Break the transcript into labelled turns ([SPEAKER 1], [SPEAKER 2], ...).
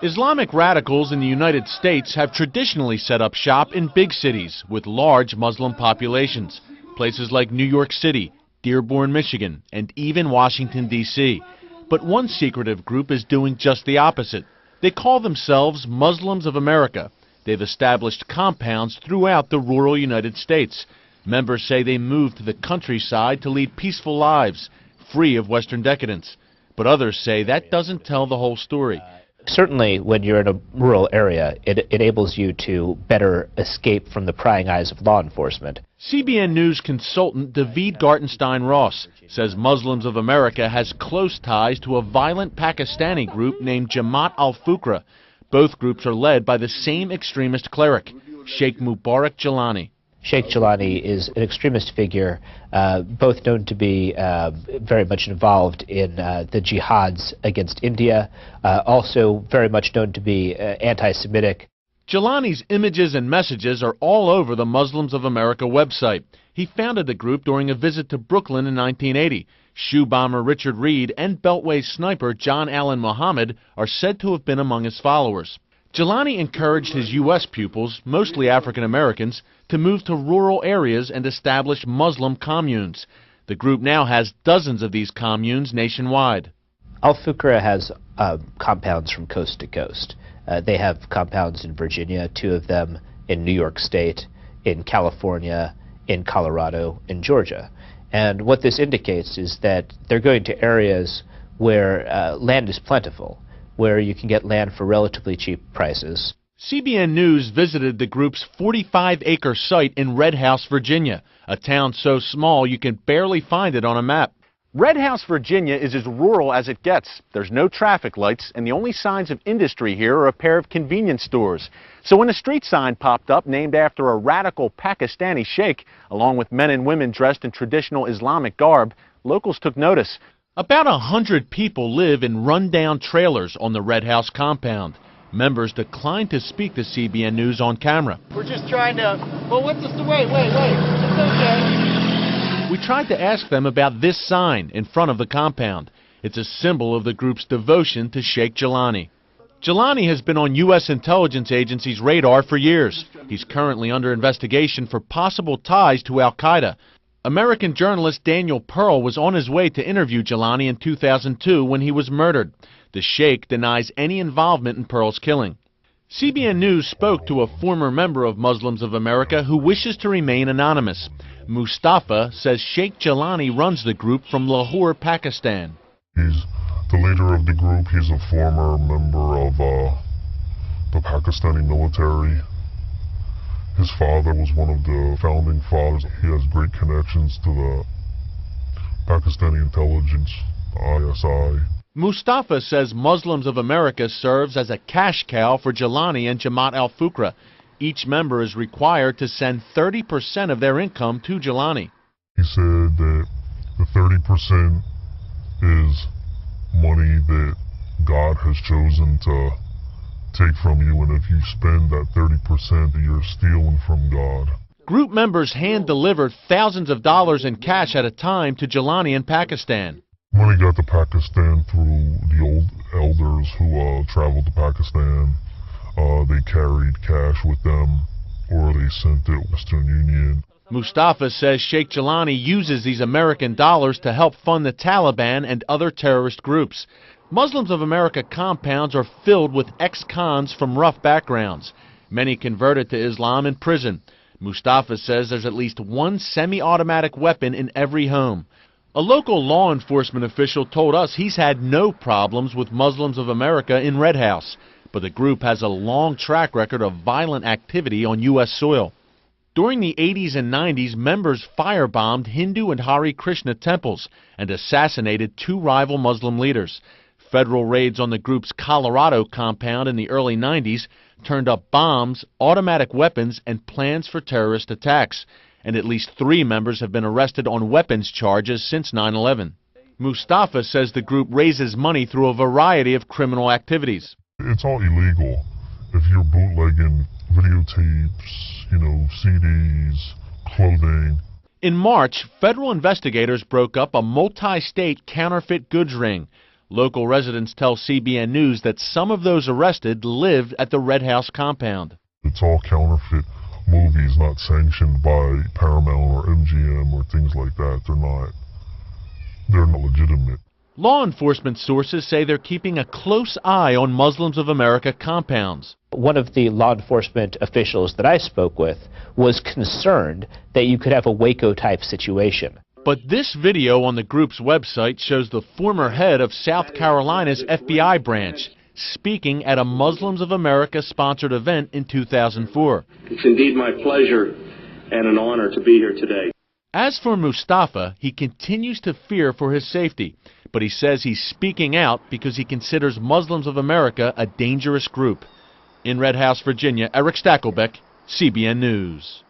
[SPEAKER 1] Islamic radicals in the United States have traditionally set up shop in big cities with large Muslim populations, places like New York City, Dearborn, Michigan, and even Washington, D.C. But one secretive group is doing just the opposite. They call themselves Muslims of America. They've established compounds throughout the rural United States. Members say they moved to the countryside to lead peaceful lives, free of Western decadence. But others say that doesn't tell the whole story.
[SPEAKER 2] Certainly, when you're in a rural area, it enables you to better escape from the prying eyes of law enforcement.
[SPEAKER 1] CBN News consultant David Gartenstein-Ross says Muslims of America has close ties to a violent Pakistani group named Jamaat al-Fuqra. Both groups are led by the same extremist cleric, Sheikh Mubarak Jilani.
[SPEAKER 2] Sheikh Jilani is an extremist figure, both known to be very much involved in the jihads against India, also very much known to be anti-Semitic.
[SPEAKER 1] Jilani's images and messages are all over the Muslims of America website. He founded the group during a visit to Brooklyn in 1980. Shoe bomber Richard Reed and Beltway sniper John Allen Muhammad are said to have been among his followers. Jilani encouraged his U.S. pupils, mostly African Americans, to move to rural areas and establish Muslim communes. The group now has dozens of these communes nationwide.
[SPEAKER 2] Al-Fuqra has compounds from coast to coast. They have compounds in Virginia, 2 of them in New York State, in California, in Colorado, in Georgia. And what this indicates is that they're going to areas where land is plentiful, where you can get land for relatively cheap prices.
[SPEAKER 1] CBN News visited the group's 45-acre site in Red House, Virginia, a town so small you can barely find it on a map. Red House, Virginia is as rural as it gets. There's no traffic lights, and the only signs of industry here are a pair of convenience stores. So when a street sign popped up named after a radical Pakistani sheikh, along with men and women dressed in traditional Islamic garb, locals took notice. About 100 people live in run-down trailers on the Red House compound. Members declined to speak to CBN News on camera.
[SPEAKER 3] We're just trying to, well, what's this? Wait. It's okay.
[SPEAKER 1] We tried to ask them about this sign in front of the compound. It's a symbol of the group's devotion to Sheikh Jilani. Jilani has been on U.S. intelligence agencies' radar for years. He's currently under investigation for possible ties to al-Qaeda. American journalist Daniel Pearl was on his way to interview Jilani in 2002 when he was murdered. The sheikh denies any involvement in Pearl's killing. CBN News spoke to a former member of Muslims of America who wishes to remain anonymous. Mustafa says Sheikh Jilani runs the group from Lahore, Pakistan.
[SPEAKER 4] He's the leader of the group. He's a former member of the Pakistani military. His father was one of the founding fathers. He has great connections to the Pakistani intelligence, ISI.
[SPEAKER 1] Mustafa says Muslims of America serves as a cash cow for Jilani and Jamaat al-Fuqra. Each member is required to send 30% of their income to Jilani.
[SPEAKER 4] He said that the 30% is money that God has chosen to take from you, and if you spend that 30%, you're stealing from God.
[SPEAKER 1] Group members hand-delivered thousands of dollars in cash at a time to Jilani in Pakistan.
[SPEAKER 4] Money got to Pakistan through the old elders who traveled to Pakistan. They carried cash with them, or they sent it Western Union.
[SPEAKER 1] Mustafa says Sheikh Jilani uses these American dollars to help fund the Taliban and other terrorist groups. Muslims of America compounds are filled with ex-cons from rough backgrounds. Many converted to Islam in prison. Mustafa says there's at least one semi-automatic weapon in every home. A local law enforcement official told us he's had no problems with Muslims of America in Red House, but the group has a long track record of violent activity on U.S. soil. During the 80s and 90s, members firebombed Hindu and Hare Krishna temples and assassinated 2 rival Muslim leaders. Federal raids on the group's Colorado compound in the early 90s turned up bombs, automatic weapons, and plans for terrorist attacks. And at least 3 members have been arrested on weapons charges since 9/11. Mustafa says the group raises money through a variety of criminal activities.
[SPEAKER 4] It's all illegal. If you're bootlegging videotapes, CDs, clothing.
[SPEAKER 1] In March, federal investigators broke up a multi-state counterfeit goods ring. Local residents tell CBN News that some of those arrested lived at the Red House compound.
[SPEAKER 4] It's all counterfeit movies, not sanctioned by Paramount or MGM or things like that. They're not legitimate.
[SPEAKER 1] Law enforcement sources say they're keeping a close eye on Muslims of America compounds.
[SPEAKER 2] One of the law enforcement officials that I spoke with was concerned that you could have a Waco-type situation.
[SPEAKER 1] But this video on the group's website shows the former head of South Carolina's FBI branch speaking at a Muslims of America sponsored event in 2004.
[SPEAKER 5] It's indeed my pleasure and an honor to be here today.
[SPEAKER 1] As for Mustafa, he continues to fear for his safety, but he says he's speaking out because he considers Muslims of America a dangerous group. In Red House, Virginia, Eric Stakelbeck, CBN News.